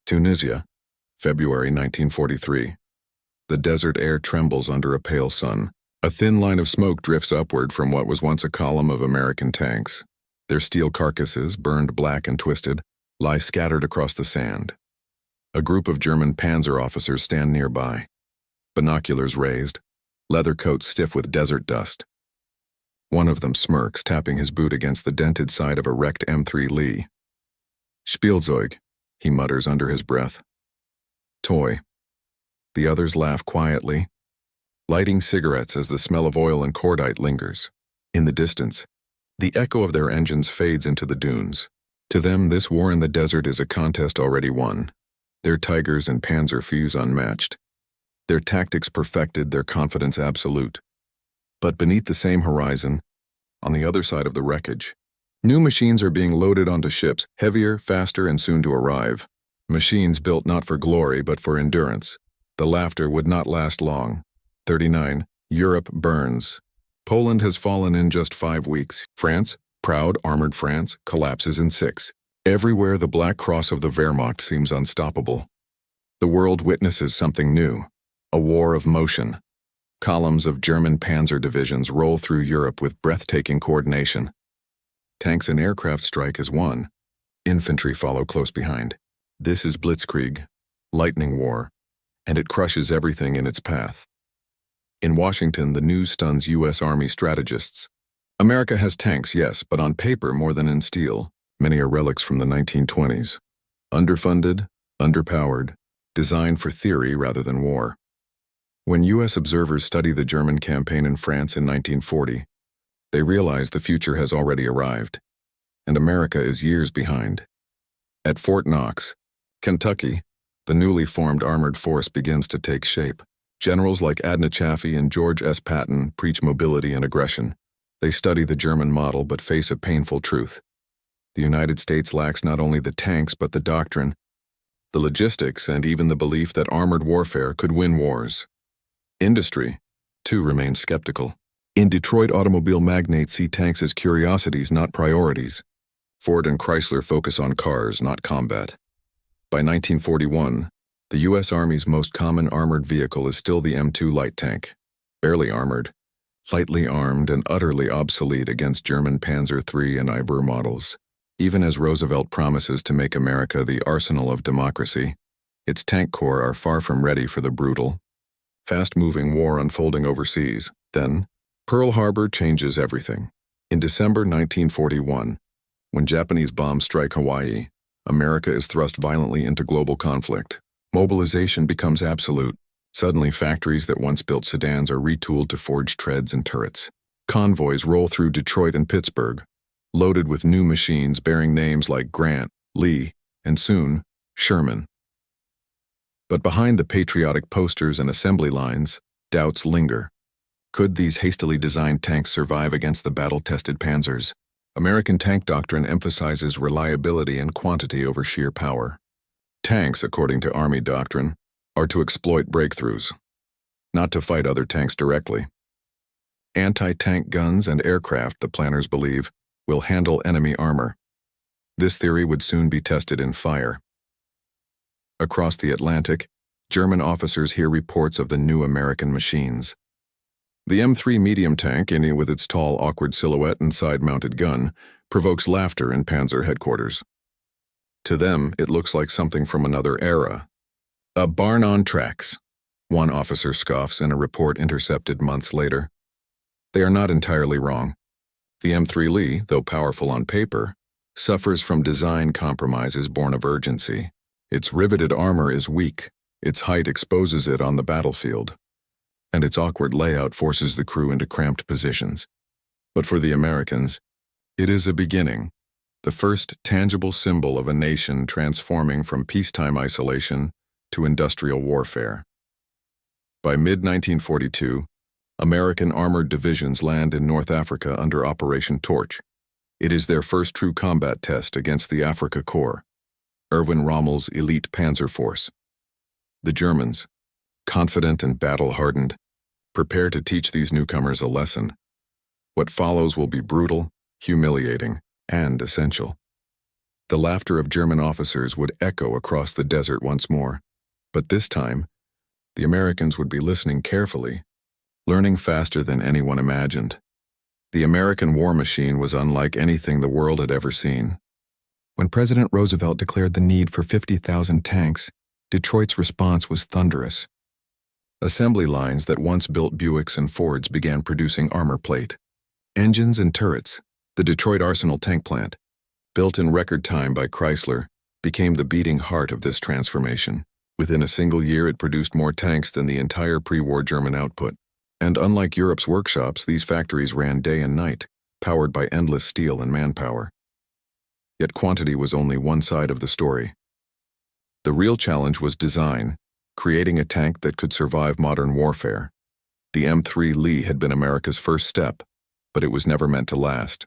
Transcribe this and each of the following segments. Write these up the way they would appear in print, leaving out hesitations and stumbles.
Tunisia, February 1943. The desert air trembles under a pale sun. A thin line of smoke drifts upward from what was once a column of American tanks. Their steel carcasses, burned black and twisted, lie scattered across the sand. A group of German panzer officers stand nearby, binoculars raised, leather coats stiff with desert dust. One of them smirks, tapping his boot against the dented side of a wrecked M3 Lee. Spielzeug, he mutters under his breath. Toy. The others laugh quietly, lighting cigarettes as the smell of oil and cordite lingers. In the distance, the echo of their engines fades into the dunes. To them, this war in the desert is a contest already won. Their Tigers and Panzer fuse unmatched. Their tactics perfected, their confidence absolute. But beneath the same horizon, on the other side of the wreckage, new machines are being loaded onto ships, heavier, faster, and soon to arrive. Machines built not for glory, but for endurance. The laughter would not last long. 39. Europe burns. Poland has fallen in just 5 weeks. France, proud, armored France, collapses in 6. Everywhere the black cross of the Wehrmacht seems unstoppable. The world witnesses something new, a war of motion. Columns of German panzer divisions roll through Europe with breathtaking coordination. Tanks and aircraft strike as one. Infantry follow close behind. This is blitzkrieg, lightning war, and it crushes everything in its path. In Washington, the news stuns U.S. Army strategists. America has tanks, yes, but on paper more than in steel. Many are relics from the 1920s. Underfunded, underpowered, designed for theory rather than war. When U.S. observers study the German campaign in France in 1940, they realize the future has already arrived, and America is years behind. At Fort Knox, Kentucky, the newly formed armored force begins to take shape. Generals like Adna Chaffee and George S. Patton preach mobility and aggression. They study the German model but face a painful truth. The United States lacks not only the tanks but the doctrine, the logistics, and even the belief that armored warfare could win wars. Industry, too, remains skeptical. In Detroit, automobile magnates see tanks as curiosities, not priorities. Ford and Chrysler focus on cars, not combat. By 1941, the U.S. Army's most common armored vehicle is still the M2 light tank. Barely armored, lightly armed, and utterly obsolete against German Panzer III and Iver models. Even as Roosevelt promises to make America the arsenal of democracy, its tank corps are far from ready for the brutal, fast-moving war unfolding overseas. Then, Pearl Harbor changes everything. In December 1941, when Japanese bombs strike Hawaii, America is thrust violently into global conflict. Mobilization becomes absolute. Suddenly, factories that once built sedans are retooled to forge treads and turrets. Convoys roll through Detroit and Pittsburgh, loaded with new machines bearing names like Grant, Lee, and soon, Sherman. But behind the patriotic posters and assembly lines, doubts linger. Could these hastily designed tanks survive against the battle-tested panzers? American tank doctrine emphasizes reliability and quantity over sheer power. Tanks, according to Army doctrine, are to exploit breakthroughs, not to fight other tanks directly. Anti-tank guns and aircraft, the planners believe, will handle enemy armor. This theory would soon be tested in fire. Across the Atlantic, German officers hear reports of the new American machines. The M3 medium tank, with its tall, awkward silhouette and side-mounted gun, provokes laughter in Panzer headquarters. To them, it looks like something from another era. A barn on tracks, one officer scoffs in a report intercepted months later. They are not entirely wrong. The M3 Lee, though powerful on paper, suffers from design compromises born of urgency. Its riveted armor is weak, its height exposes it on the battlefield, and its awkward layout forces the crew into cramped positions. But for the Americans, it is a beginning, the first tangible symbol of a nation transforming from peacetime isolation to industrial warfare. By mid-1942, American armored divisions land in North Africa under Operation Torch. It is their first true combat test against the Afrika Korps, Erwin Rommel's elite panzer force. The Germans, confident and battle-hardened, prepare to teach these newcomers a lesson. What follows will be brutal, humiliating, and essential. The laughter of German officers would echo across the desert once more. But this time, the Americans would be listening carefully, learning faster than anyone imagined. The American war machine was unlike anything the world had ever seen. When President Roosevelt declared the need for 50,000 tanks, Detroit's response was thunderous. Assembly lines that once built Buicks and Fords began producing armor plate, engines and turrets. The Detroit Arsenal tank plant, built in record time by Chrysler, became the beating heart of this transformation. Within a single year, it produced more tanks than the entire pre-war German output. And unlike Europe's workshops, these factories ran day and night, powered by endless steel and manpower. Yet quantity was only one side of the story. The real challenge was design, creating a tank that could survive modern warfare. The M3 Lee had been America's first step, but it was never meant to last.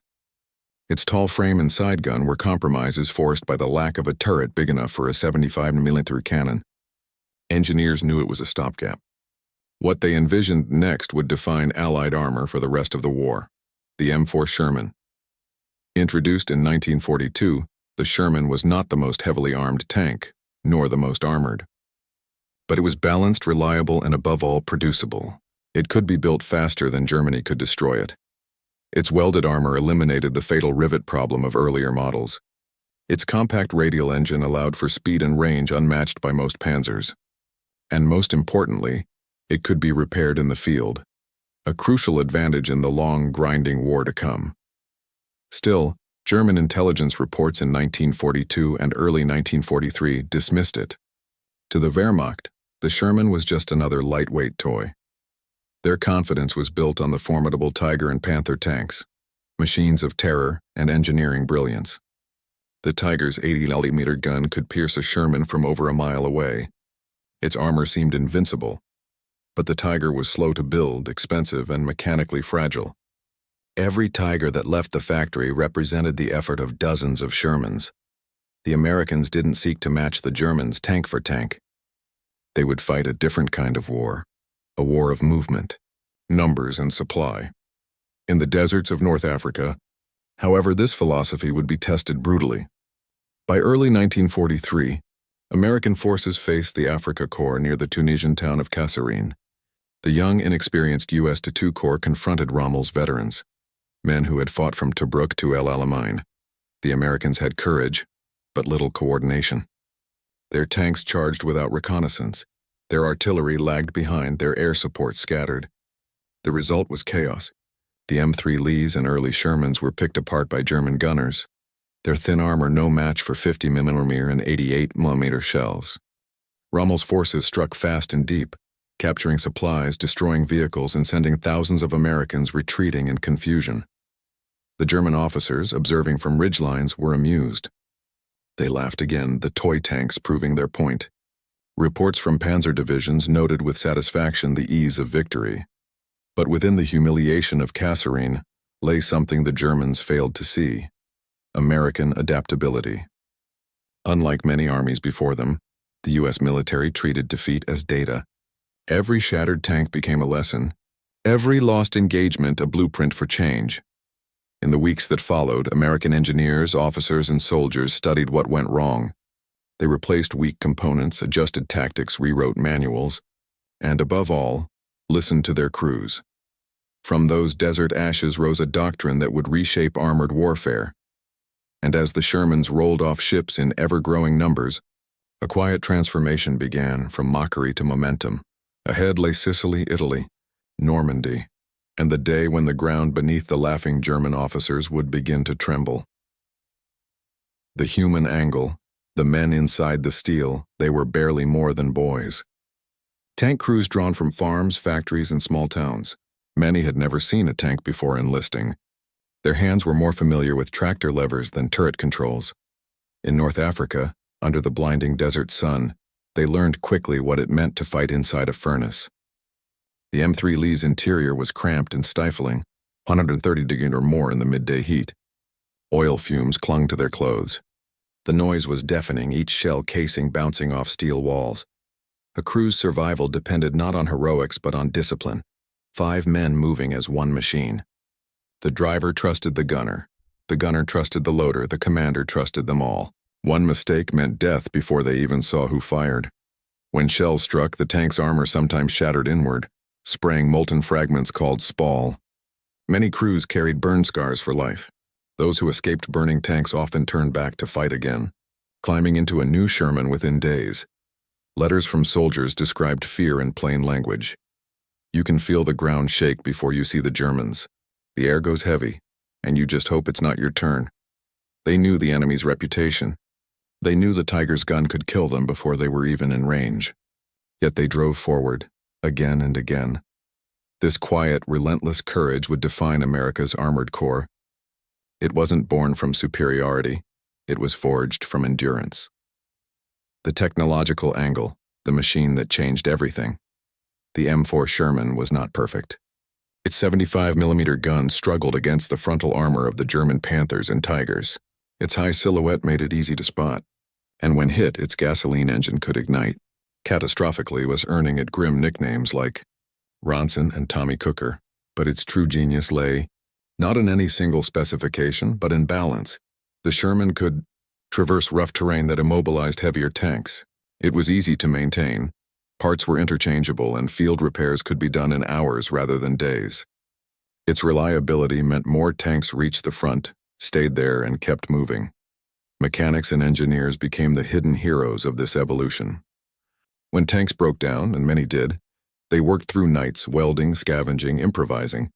Its tall frame and side gun were compromises forced by the lack of a turret big enough for a 75mm cannon. Engineers knew it was a stopgap. What they envisioned next would define Allied armor for the rest of the war: the M4 Sherman. Introduced in 1942, the Sherman was not the most heavily armed tank, nor the most armored. But it was balanced, reliable, and above all, producible. It could be built faster than Germany could destroy it. Its welded armor eliminated the fatal rivet problem of earlier models. Its compact radial engine allowed for speed and range unmatched by most Panzers. And most importantly, it could be repaired in the field, a crucial advantage in the long, grinding war to come. Still, German intelligence reports in 1942 and early 1943 dismissed it. To the Wehrmacht, the Sherman was just another lightweight toy. Their confidence was built on the formidable Tiger and Panther tanks, machines of terror and engineering brilliance. The Tiger's 80mm gun could pierce a Sherman from over a mile away. Its armor seemed invincible, but the Tiger was slow to build, expensive, and mechanically fragile. Every Tiger that left the factory represented the effort of dozens of Shermans. The Americans didn't seek to match the Germans tank for tank. They would fight a different kind of war. A war of movement, numbers, and supply. In the deserts of North Africa, however, this philosophy would be tested brutally. By early 1943, American forces faced the Afrika Korps near the Tunisian town of Kasserine. The young, inexperienced U.S. II Corps confronted Rommel's veterans, men who had fought from Tobruk to El Alamein. The Americans had courage, but little coordination. Their tanks charged without reconnaissance. Their artillery lagged behind, their air support scattered. The result was chaos. The M3 Lees and early Shermans were picked apart by German gunners, their thin armor no match for 50mm and 88mm shells. Rommel's forces struck fast and deep, capturing supplies, destroying vehicles, and sending thousands of Americans retreating in confusion. The German officers, observing from ridgelines, were amused. They laughed again, the toy tanks proving their point. Reports from panzer divisions noted with satisfaction the ease of victory. But within the humiliation of Kasserine lay something the Germans failed to see: American adaptability. Unlike many armies before them, the U.S. military treated defeat as data. Every shattered tank became a lesson, every lost engagement a blueprint for change. In the weeks that followed, American engineers, officers, and soldiers studied what went wrong. They replaced weak components, adjusted tactics, rewrote manuals, and above all, listened to their crews. From those desert ashes rose a doctrine that would reshape armored warfare. And as the Shermans rolled off ships in ever-growing numbers, a quiet transformation began from mockery to momentum. Ahead lay Sicily, Italy, Normandy, and the day when the ground beneath the laughing German officers would begin to tremble. The human angle, the men inside the steel, they were barely more than boys. Tank crews drawn from farms, factories, and small towns. Many had never seen a tank before enlisting. Their hands were more familiar with tractor levers than turret controls. In North Africa, under the blinding desert sun, they learned quickly what it meant to fight inside a furnace. The M3 Lee's interior was cramped and stifling, 130 degrees or more in the midday heat. Oil fumes clung to their clothes. The noise was deafening, each shell casing bouncing off steel walls. A crew's survival depended not on heroics but on discipline. 5 men moving as one machine. The driver trusted the gunner. The gunner trusted the loader, the commander trusted them all. One mistake meant death before they even saw who fired. When shells struck, the tank's armor sometimes shattered inward, spraying molten fragments called spall. Many crews carried burn scars for life. Those who escaped burning tanks often turned back to fight again, climbing into a new Sherman within days. Letters from soldiers described fear in plain language. You can feel the ground shake before you see the Germans. The air goes heavy, and you just hope it's not your turn. They knew the enemy's reputation. They knew the Tiger's gun could kill them before they were even in range. Yet they drove forward, again and again. This quiet, relentless courage would define America's armored corps. It wasn't born from superiority. It was forged from endurance. The technological angle, the machine that changed everything. The M4 Sherman was not perfect. Its 75mm gun struggled against the frontal armor of the German Panthers and Tigers. Its high silhouette made it easy to spot, and when hit, its gasoline engine could ignite. Catastrophically was earning it grim nicknames like Ronson and Tommy Cooker, but its true genius lay not in any single specification, but in balance. The Sherman could traverse rough terrain that immobilized heavier tanks. It was easy to maintain. Parts were interchangeable, and field repairs could be done in hours rather than days. Its reliability meant more tanks reached the front, stayed there, and kept moving. Mechanics and engineers became the hidden heroes of this evolution. When tanks broke down, and many did, they worked through nights, welding, scavenging, improvising.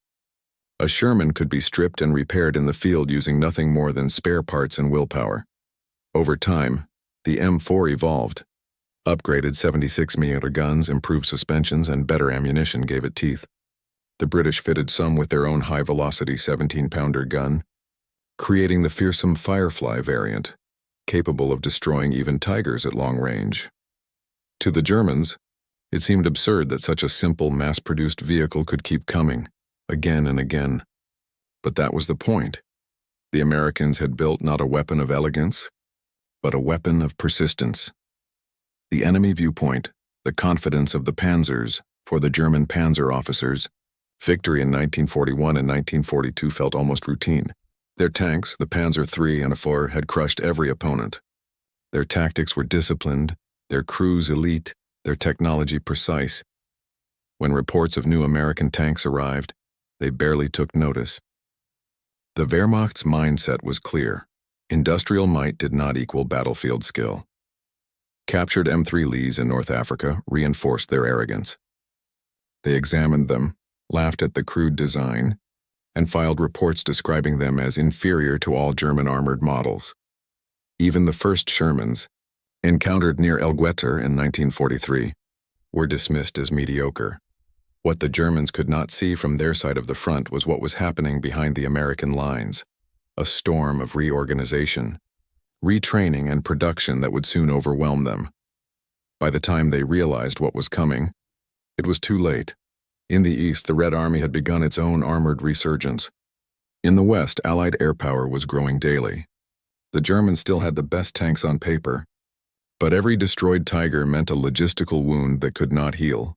A Sherman could be stripped and repaired in the field using nothing more than spare parts and willpower. Over time, the M4 evolved. Upgraded 76mm guns, improved suspensions, and better ammunition gave it teeth. The British fitted some with their own high-velocity 17-pounder gun, creating the fearsome Firefly variant, capable of destroying even Tigers at long range. To the Germans, it seemed absurd that such a simple, mass-produced vehicle could keep coming, again and again. But that was the point. The Americans had built not a weapon of elegance, but a weapon of persistence. The enemy viewpoint, the confidence of the panzers for the German panzer officers. Victory in 1941 and 1942 felt almost routine. Their tanks, the Panzer III and IV, had crushed every opponent. Their tactics were disciplined, their crews elite, their technology precise. When reports of new American tanks arrived, they barely took notice. The Wehrmacht's mindset was clear. Industrial might did not equal battlefield skill. Captured M3 Lees in North Africa reinforced their arrogance. They examined them, laughed at the crude design, and filed reports describing them as inferior to all German armored models. Even the first Shermans, encountered near Elgwetter in 1943, were dismissed as mediocre. What the Germans could not see from their side of the front was what was happening behind the American lines, a storm of reorganization, retraining, and production that would soon overwhelm them. By the time they realized what was coming, it was too late. In the East, the Red Army had begun its own armored resurgence. In the West, Allied air power was growing daily. The Germans still had the best tanks on paper, but every destroyed Tiger meant a logistical wound that could not heal.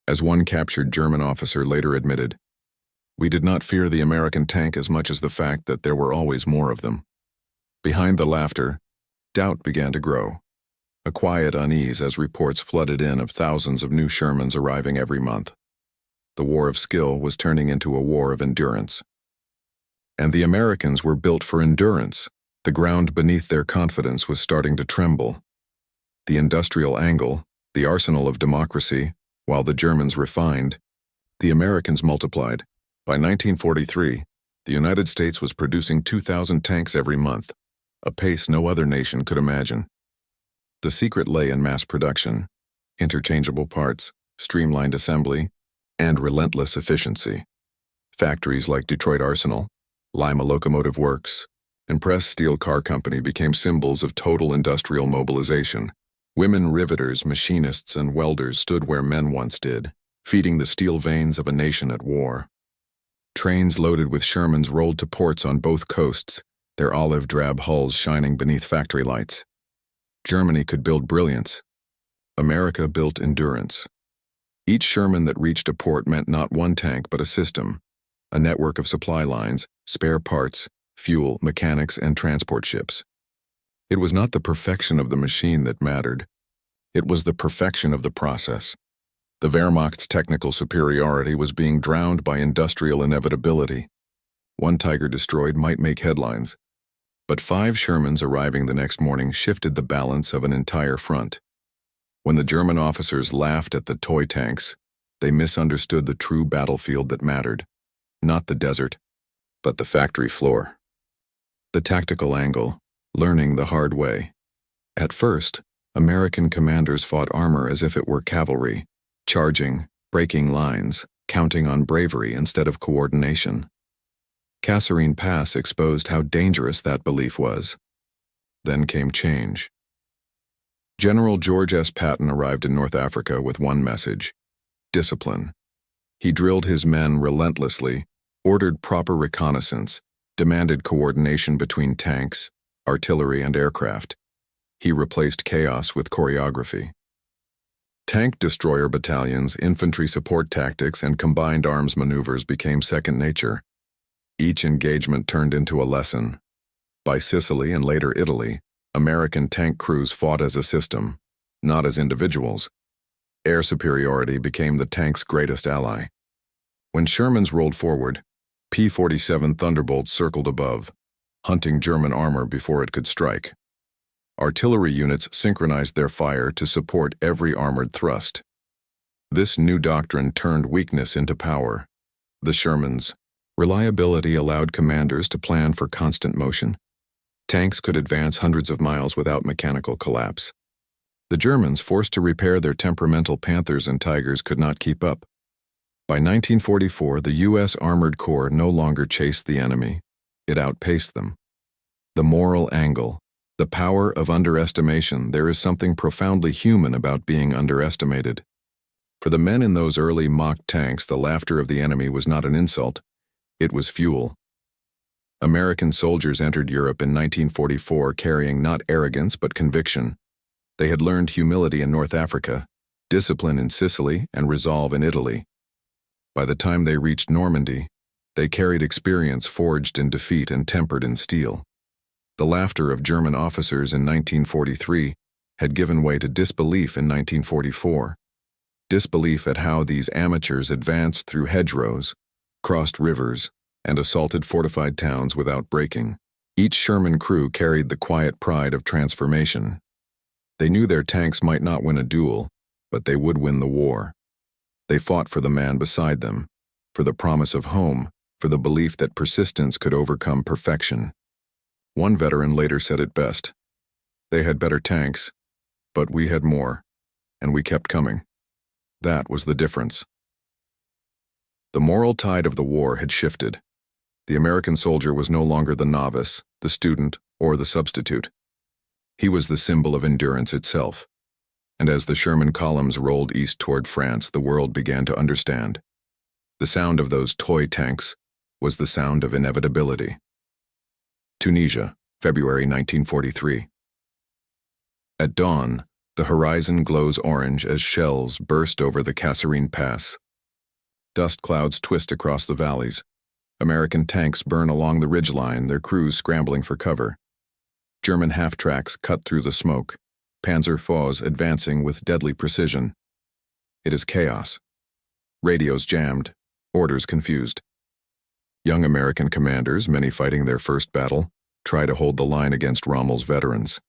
As one captured German officer later admitted, "We did not fear the American tank as much as the fact that there were always more of them." Behind the laughter, doubt began to grow. A quiet unease as reports flooded in of thousands of new Shermans arriving every month. The war of skill was turning into a war of endurance. And the Americans were built for endurance. The ground beneath their confidence was starting to tremble. The industrial angle, the arsenal of democracy, while the Germans refined, the Americans multiplied. By 1943, the United States was producing 2,000 tanks every month, a pace no other nation could imagine. The secret lay in mass production, interchangeable parts, streamlined assembly, and relentless efficiency. Factories like Detroit Arsenal, Lima Locomotive Works, and Press Steel Car Company became symbols of total industrial mobilization. Women riveters, machinists, and welders stood where men once did, feeding the steel veins of a nation at war. Trains loaded with Shermans rolled to ports on both coasts, their olive-drab hulls shining beneath factory lights. Germany could build brilliance. America built endurance. Each Sherman that reached a port meant not one tank but a system, a network of supply lines, spare parts, fuel, mechanics, and transport ships. It was not the perfection of the machine that mattered. It was the perfection of the process. The Wehrmacht's technical superiority was being drowned by industrial inevitability. One Tiger destroyed might make headlines, but 5 Shermans arriving the next morning shifted the balance of an entire front. When the German officers laughed at the toy tanks, they misunderstood the true battlefield that mattered, not the desert, but the factory floor. The tactical angle, learning the hard way. At first, American commanders fought armor as if it were cavalry, charging, breaking lines, counting on bravery instead of coordination. Kasserine Pass exposed how dangerous that belief was. Then came change. General George S. Patton arrived in North Africa with one message: discipline. He drilled his men relentlessly, ordered proper reconnaissance, demanded coordination between tanks, artillery, and aircraft. He replaced chaos with choreography. Tank destroyer battalions, infantry support tactics, and combined arms maneuvers became second nature. Each engagement turned into a lesson. By Sicily and later Italy, American tank crews fought as a system, not as individuals. Air superiority became the tank's greatest ally. When Shermans rolled forward, P-47 Thunderbolts circled above, hunting German armor before it could strike. Artillery units synchronized their fire to support every armored thrust. This new doctrine turned weakness into power. The Shermans' reliability allowed commanders to plan for constant motion. Tanks could advance hundreds of miles without mechanical collapse. The Germans, forced to repair their temperamental Panthers and Tigers, could not keep up. By 1944, the U.S. Armored Corps no longer chased the enemy. It outpaced them. The moral angle. The power of underestimation. There is something profoundly human about being underestimated. For the men in those early mock tanks, the laughter of the enemy was not an insult. It was fuel. American soldiers entered Europe in 1944 carrying not arrogance but conviction. They had learned humility in North Africa, discipline in Sicily, and resolve in Italy. By the time they reached Normandy, they carried experience forged in defeat and tempered in steel. The laughter of German officers in 1943 had given way to disbelief in 1944. Disbelief at how these amateurs advanced through hedgerows, crossed rivers, and assaulted fortified towns without breaking. Each Sherman crew carried the quiet pride of transformation. They knew their tanks might not win a duel, but they would win the war. They fought for the man beside them, for the promise of home, for the belief that persistence could overcome perfection. One veteran later said it best: "They had better tanks, but we had more, and we kept coming." That was the difference. The moral tide of the war had shifted. The American soldier was no longer the novice, the student, or the substitute. He was the symbol of endurance itself. And as the Sherman columns rolled east toward France, the world began to understand. The sound of those toy tanks was the sound of inevitability. Tunisia, February 1943. At dawn, the horizon glows orange as shells burst over the Kasserine Pass. Dust clouds twist across the valleys. American tanks burn along the ridgeline, their crews scrambling for cover. German half-tracks cut through the smoke, Panzer IVs advancing with deadly precision. It is chaos. Radios jammed, orders confused. Young American commanders, many fighting their first battle, try to hold the line against Rommel's veterans.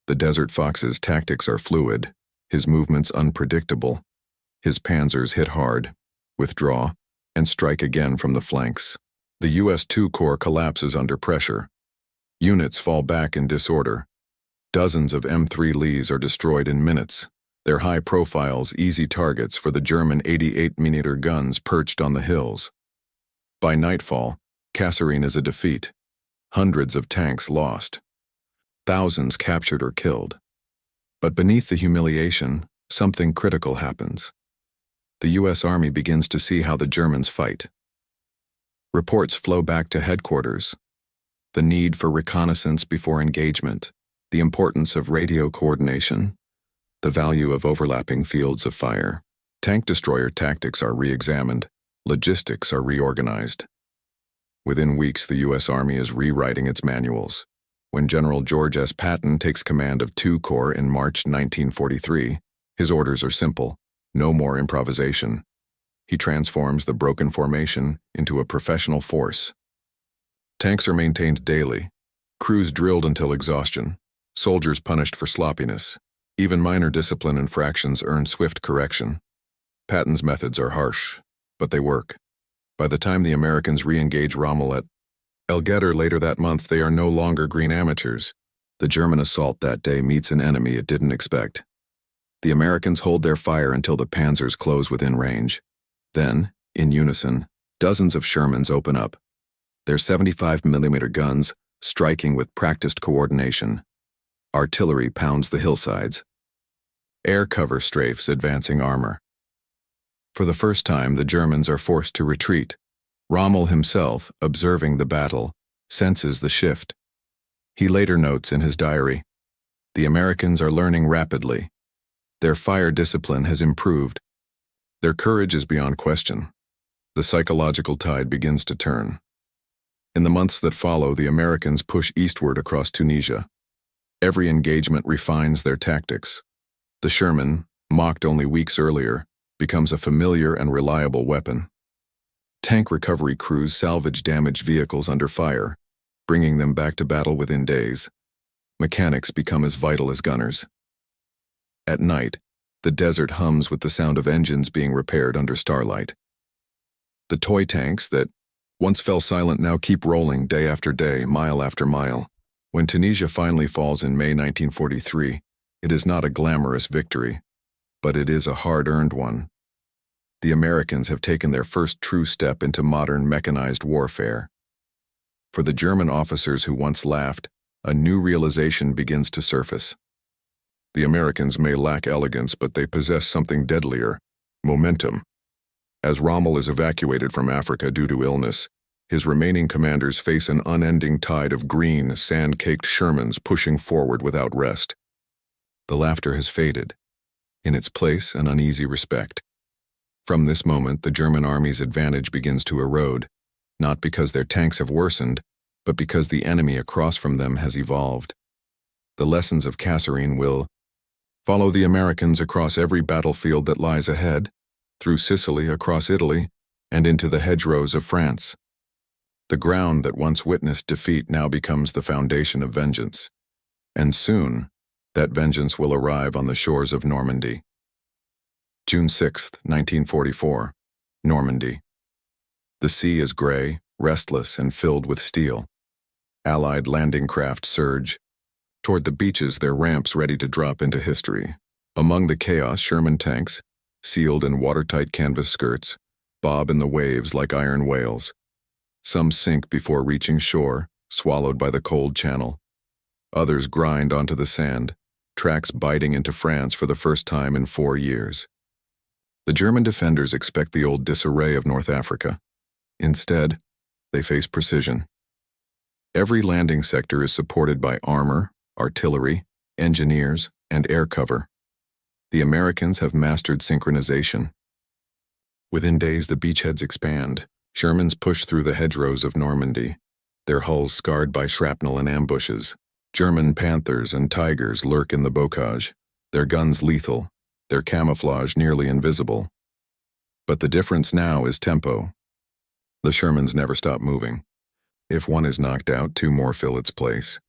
The Desert Fox's tactics are fluid, his movements unpredictable. His panzers hit hard, withdraw, and strike again from the flanks. The U.S. II Corps collapses under pressure. Units fall back in disorder. Dozens of M3 Lees are destroyed in minutes, their high profiles easy targets for the German 88mm guns perched on the hills. By nightfall, Kasserine is a defeat. Hundreds of tanks lost. Thousands captured or killed. But beneath the humiliation, something critical happens. The U.S. Army begins to see how the Germans fight. Reports flow back to headquarters. The need for reconnaissance before engagement, the importance of radio coordination, the value of overlapping fields of fire. Tank destroyer tactics are re-examined, logistics are reorganized. Within weeks, the U.S. Army is rewriting its manuals. When General George S. Patton takes command of 2 Corps in March 1943, his orders are simple: no more improvisation. He transforms the broken formation into a professional force. Tanks are maintained daily, crews drilled until exhaustion, soldiers punished for sloppiness. Even minor discipline infractions earn swift correction. Patton's methods are harsh, but they work. By the time the Americans re-engage Rommel at El Getter later that month, they are no longer green amateurs. The German assault that day meets an enemy it didn't expect. The Americans hold their fire until the panzers close within range. Then, in unison, dozens of Shermans open up, their 75mm guns striking with practiced coordination. Artillery pounds the hillsides. Air cover strafes advancing armor. For the first time, the Germans are forced to retreat. Rommel himself, observing the battle, senses the shift. He later notes in his diary, "The Americans are learning rapidly. Their fire discipline has improved. Their courage is beyond question. The psychological tide begins to turn." In the months that follow, the Americans push eastward across Tunisia. Every engagement refines their tactics. The Sherman, mocked only weeks earlier, becomes a familiar and reliable weapon. Tank recovery crews salvage damaged vehicles under fire, bringing them back to battle within days. Mechanics become as vital as gunners. At night, the desert hums with the sound of engines being repaired under starlight. The toy tanks that once fell silent now keep rolling day after day, mile after mile. When Tunisia finally falls in May 1943, it is not a glamorous victory, but it is a hard-earned one. The Americans have taken their first true step into modern mechanized warfare. For the German officers who once laughed, a new realization begins to surface. The Americans may lack elegance, but they possess something deadlier: momentum. As Rommel is evacuated from Africa due to illness, his remaining commanders face an unending tide of green, sand-caked Shermans pushing forward without rest. The laughter has faded. In its place, an uneasy respect. From this moment, the German army's advantage begins to erode, not because their tanks have worsened, but because the enemy across from them has evolved. The lessons of Kasserine will follow the Americans across every battlefield that lies ahead, through Sicily, across Italy, and into the hedgerows of France. The ground that once witnessed defeat now becomes the foundation of vengeance. And soon, that vengeance will arrive on the shores of Normandy. June 6, 1944, Normandy. The sea is gray, restless, and filled with steel. Allied landing craft surge toward the beaches, their ramps ready to drop into history. Among the chaos, Sherman tanks, sealed in watertight canvas skirts, bob in the waves like iron whales. Some sink before reaching shore, swallowed by the cold channel. Others grind onto the sand, tracks biting into France for the first time in 4 years. The German defenders expect the old disarray of North Africa. Instead, they face precision. Every landing sector is supported by armor, artillery, engineers, and air cover. The Americans have mastered synchronization. Within days, the beachheads expand. Shermans push through the hedgerows of Normandy, their hulls scarred by shrapnel and ambushes. German panthers and tigers lurk in the bocage, their guns lethal, their camouflage nearly invisible. But the difference now is tempo. The Shermans never stop moving. If one is knocked out, 2 more fill its place.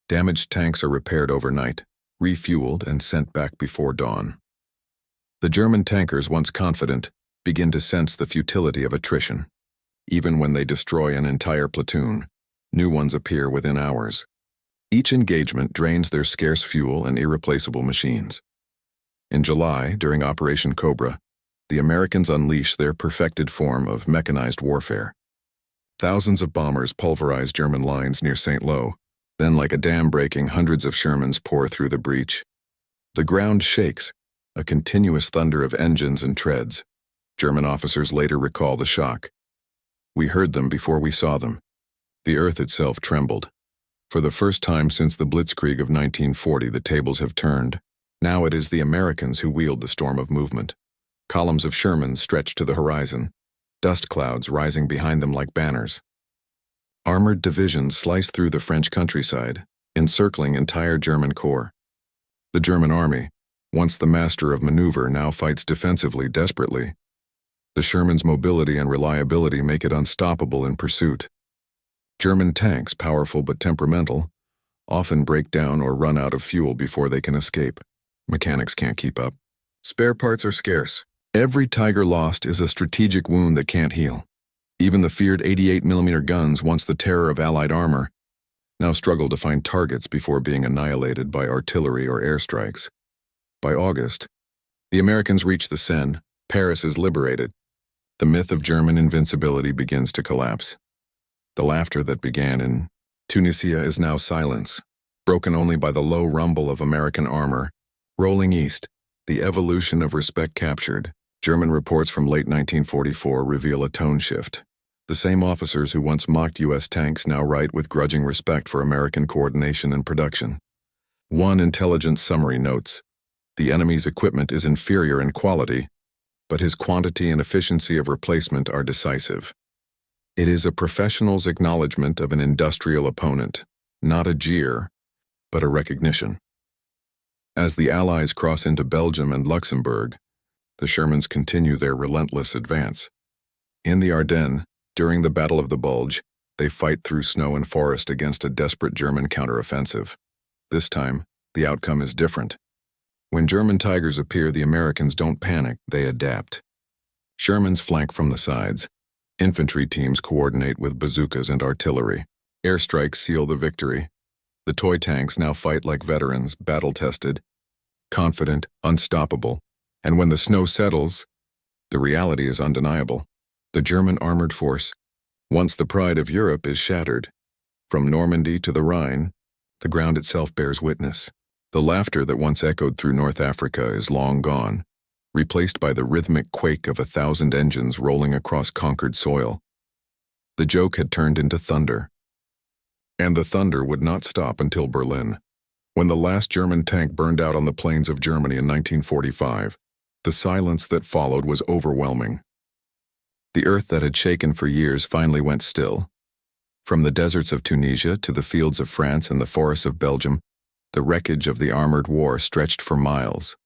Damaged tanks are repaired overnight, refueled, and sent back before dawn. The German tankers, once confident, begin to sense the futility of attrition. Even when they destroy an entire platoon, new ones appear within hours. Each engagement drains their scarce fuel and irreplaceable machines. In July, during Operation Cobra, the Americans unleash their perfected form of mechanized warfare. Thousands of bombers pulverize German lines near St. Lo. Then, like a dam breaking, hundreds of Shermans pour through the breach. The ground shakes, a continuous thunder of engines and treads. German officers later recall the shock. "We heard them before we saw them." The earth itself trembled. For the first time since the Blitzkrieg of 1940, the tables have turned. Now it is the Americans who wield the storm of movement. Columns of Shermans stretch to the horizon, dust clouds rising behind them like banners. Armored divisions sliced through the French countryside, encircling entire German corps. The German army, once the master of maneuver, now fights defensively desperately. The Sherman's mobility and reliability make it unstoppable in pursuit. German tanks, powerful but temperamental, often break down or run out of fuel before they can escape. Mechanics can't keep up. Spare parts are scarce. Every Tiger lost is a strategic wound that can't heal. Even the feared 88mm guns, once the terror of Allied armor, now struggle to find targets before being annihilated by artillery or airstrikes. By August, the Americans reach the Seine. Paris is liberated. The myth of German invincibility begins to collapse. The laughter that began in Tunisia is now silence, broken only by the low rumble of American armor. Rolling east, the evolution of respect captured. German reports from late 1944 reveal a tone shift. The same officers who once mocked U.S. tanks now write with grudging respect for American coordination and production. One intelligence summary notes, the enemy's equipment is inferior in quality, but his quantity and efficiency of replacement are decisive. It is a professional's acknowledgement of an industrial opponent, not a jeer, but a recognition. As the Allies cross into Belgium and Luxembourg, the Shermans continue their relentless advance. In the Ardennes, during the Battle of the Bulge, they fight through snow and forest against a desperate German counteroffensive. This time, the outcome is different. When German Tigers appear, the Americans don't panic, they adapt. Shermans flank from the sides. Infantry teams coordinate with bazookas and artillery. Airstrikes seal the victory. The toy tanks now fight like veterans, battle-tested, confident, unstoppable. And when the snow settles, the reality is undeniable. The German armored force, once the pride of Europe, is shattered. From Normandy to the Rhine, the ground itself bears witness. The laughter that once echoed through North Africa is long gone, replaced by the rhythmic quake of 1,000 engines rolling across conquered soil. The joke had turned into thunder. And the thunder would not stop until Berlin. When the last German tank burned out on the plains of Germany in 1945, the silence that followed was overwhelming. The earth that had shaken for years finally went still. From the deserts of Tunisia to the fields of France and the forests of Belgium, the wreckage of the armored war stretched for miles.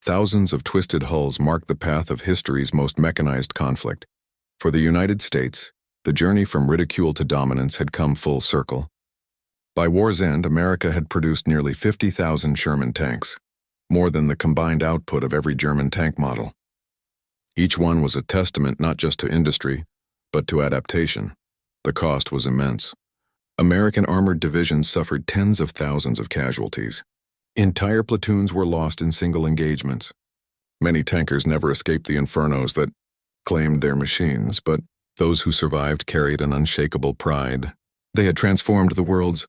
Thousands of twisted hulls marked the path of history's most mechanized conflict. For the United States, the journey from ridicule to dominance had come full circle. By war's end, America had produced nearly 50,000 Sherman tanks, more than the combined output of every German tank model. Each one was a testament not just to industry, but to adaptation. The cost was immense. American armored divisions suffered tens of thousands of casualties. Entire platoons were lost in single engagements. Many tankers never escaped the infernos that claimed their machines, but those who survived carried an unshakable pride. They had transformed the world's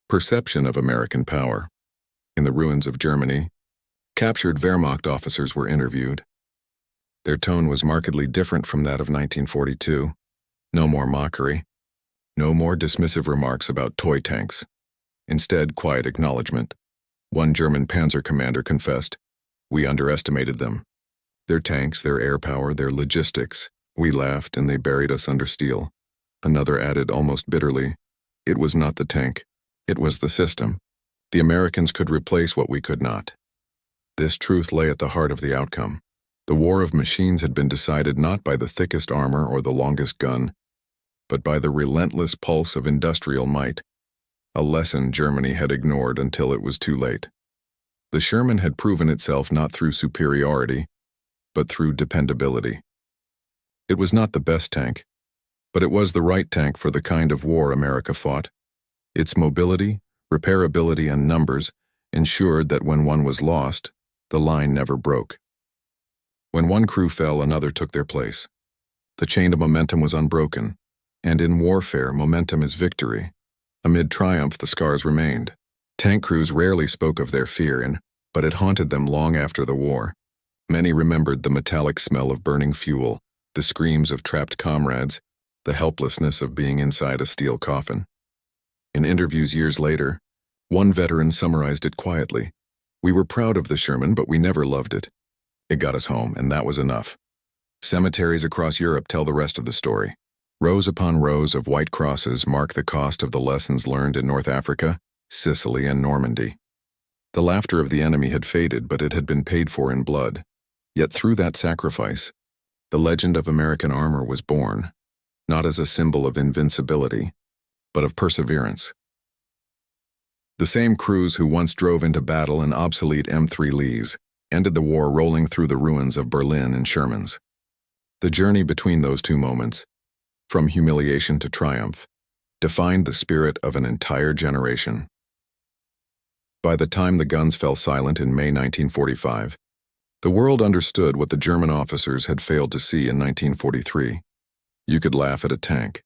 perception of American power. In the ruins of Germany, captured Wehrmacht officers were interviewed. Their tone was markedly different from that of 1942. No more mockery. No more dismissive remarks about toy tanks. Instead, quiet acknowledgement. One German panzer commander confessed, "We underestimated them. Their tanks, their air power, their logistics. We laughed and they buried us under steel." Another added almost bitterly, "It was not the tank. It was the system. The Americans could replace what we could not." This truth lay at the heart of the outcome. The war of machines had been decided not by the thickest armor or the longest gun, but by the relentless pulse of industrial might, a lesson Germany had ignored until it was too late. The Sherman had proven itself not through superiority, but through dependability. It was not the best tank, but it was the right tank for the kind of war America fought. Its mobility, repairability, and numbers ensured that when one was lost, the line never broke. When one crew fell, another took their place. The chain of momentum was unbroken, and in warfare, momentum is victory. Amid triumph, the scars remained. Tank crews rarely spoke of their fear, but it haunted them long after the war. Many remembered the metallic smell of burning fuel, the screams of trapped comrades, the helplessness of being inside a steel coffin. In interviews years later, one veteran summarized it quietly. "We were proud of the Sherman, but we never loved it. It got us home, and that was enough." Cemeteries across Europe tell the rest of the story. Rows upon rows of white crosses mark the cost of the lessons learned in North Africa, Sicily, and Normandy. The laughter of the enemy had faded, but it had been paid for in blood. Yet through that sacrifice, the legend of American armor was born, not as a symbol of invincibility, but of perseverance. The same crews who once drove into battle in obsolete M3 Lees ended the war rolling through the ruins of Berlin and Shermans. The journey between those two moments, from humiliation to triumph, defined the spirit of an entire generation. By the time the guns fell silent in May 1945, the world understood what the German officers had failed to see in 1943. You could laugh at a tank.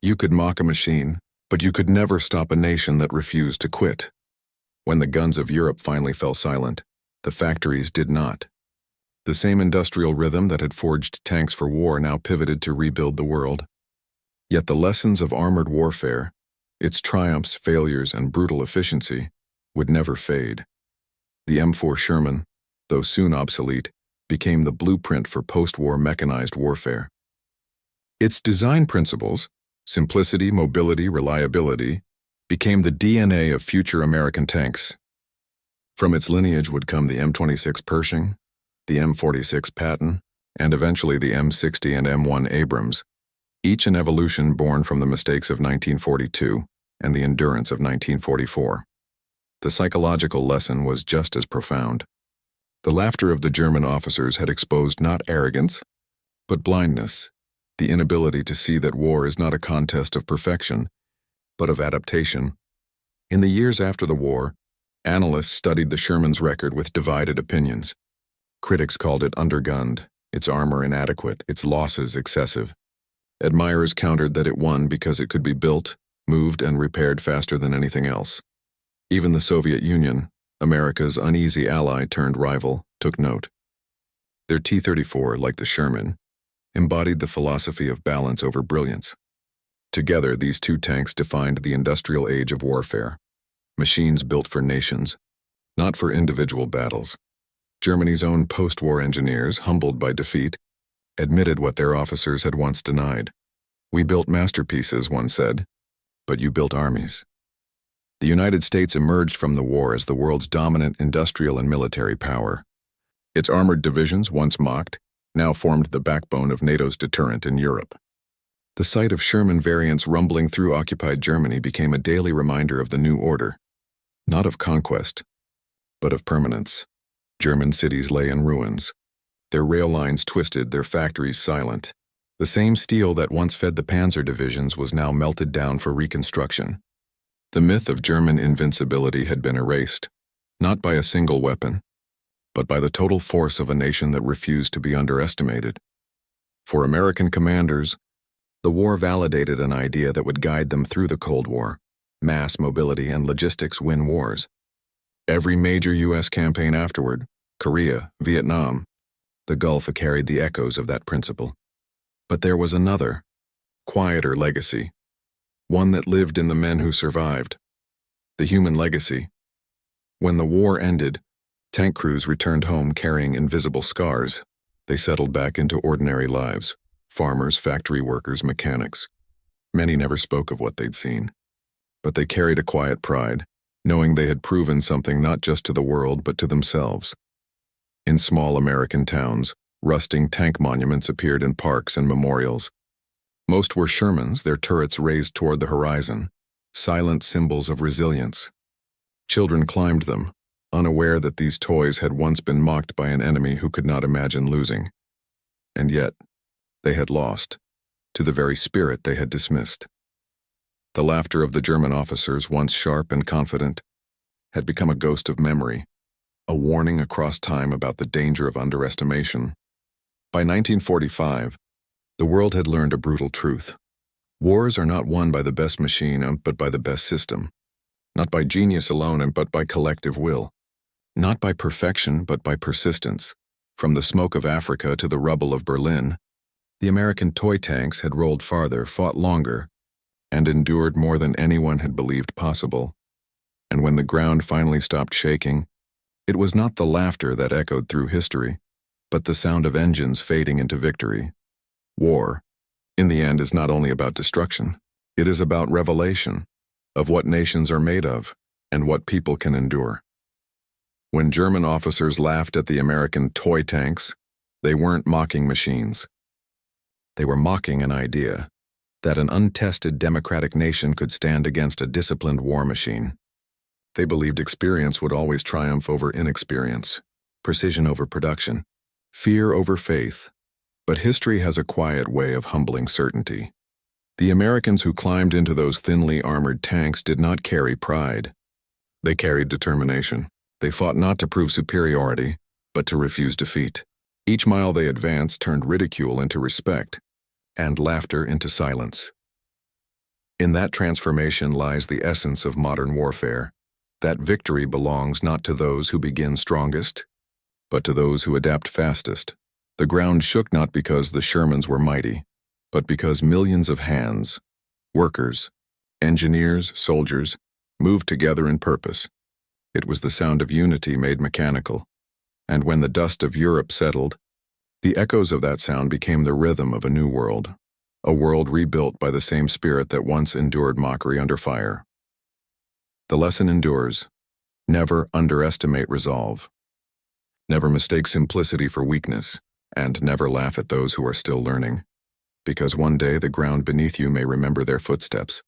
You could mock a machine, but you could never stop a nation that refused to quit. When the guns of Europe finally fell silent, the factories did not. The same industrial rhythm that had forged tanks for war now pivoted to rebuild the world. Yet the lessons of armored warfare, its triumphs, failures, and brutal efficiency, would never fade. The M4 Sherman, though soon obsolete, became the blueprint for post-war mechanized warfare. Its design principles, simplicity, mobility, reliability, became the DNA of future American tanks. From its lineage would come the M26 Pershing, the M46 Patton, and eventually the M60 and M1 Abrams, each an evolution born from the mistakes of 1942 and the endurance of 1944. The psychological lesson was just as profound. The laughter of the German officers had exposed not arrogance, but blindness, the inability to see that war is not a contest of perfection, but of adaptation. In the years after the war, analysts studied the Sherman's record with divided opinions. Critics called it undergunned, its armor inadequate, its losses excessive. Admirers countered that it won because it could be built, moved, and repaired faster than anything else. Even the Soviet Union, America's uneasy ally turned rival, took note. Their T-34, like the Sherman, embodied the philosophy of balance over brilliance. Together, these two tanks defined the industrial age of warfare, machines built for nations, not for individual battles. Germany's own post-war engineers, humbled by defeat, admitted what their officers had once denied. "We built masterpieces," one said, "but you built armies." The United States emerged from the war as the world's dominant industrial and military power. Its armored divisions, once mocked, now formed the backbone of NATO's deterrent in Europe. The sight of Sherman variants rumbling through occupied Germany became a daily reminder of the new order, not of conquest, but of permanence. German cities lay in ruins, their rail lines twisted, their factories silent. The same steel that once fed the panzer divisions was now melted down for reconstruction. The myth of German invincibility had been erased, not by a single weapon, but by the total force of a nation that refused to be underestimated. For American commanders, the war validated an idea that would guide them through the Cold War: mass mobility and logistics win wars. Every major U.S. campaign afterward, Korea, Vietnam, the Gulf carried the echoes of that principle. But there was another, quieter legacy, one that lived in the men who survived. The human legacy. When the war ended, tank crews returned home carrying invisible scars. They settled back into ordinary lives: farmers, factory workers, mechanics. Many never spoke of what they'd seen, but they carried a quiet pride, knowing they had proven something not just to the world but to themselves. In small American towns, rusting tank monuments appeared in parks and memorials. Most were Shermans, their turrets raised toward the horizon, silent symbols of resilience. Children climbed them, unaware that these toys had once been mocked by an enemy who could not imagine losing. And yet, they had lost, to the very spirit they had dismissed. The laughter of the German officers, once sharp and confident, had become a ghost of memory, a warning across time about the danger of underestimation. By 1945, the world had learned a brutal truth. Wars are not won by the best machine, but by the best system. Not by genius alone, but by collective will. Not by perfection, but by persistence. From the smoke of Africa to the rubble of Berlin, the American toy tanks had rolled farther, fought longer, and endured more than anyone had believed possible. And when the ground finally stopped shaking, it was not the laughter that echoed through history, but the sound of engines fading into victory. War, in the end, is not only about destruction. It is about revelation of what nations are made of and what people can endure. When German officers laughed at the American toy tanks, they weren't mocking machines. They were mocking an idea that an untested democratic nation could stand against a disciplined war machine. They believed experience would always triumph over inexperience, precision over production, fear over faith. But history has a quiet way of humbling certainty. The Americans who climbed into those thinly armored tanks did not carry pride. They carried determination. They fought not to prove superiority, but to refuse defeat. Each mile they advanced turned ridicule into respect, and laughter into silence. In that transformation lies the essence of modern warfare. That victory belongs not to those who begin strongest, but to those who adapt fastest. The ground shook not because the Shermans were mighty, but because millions of hands, workers, engineers, soldiers, moved together in purpose. It was the sound of unity made mechanical, and when the dust of Europe settled, the echoes of that sound became the rhythm of a new world, a world rebuilt by the same spirit that once endured mockery under fire. The lesson endures. Never underestimate resolve. Never mistake simplicity for weakness, and never laugh at those who are still learning, because one day the ground beneath you may remember their footsteps.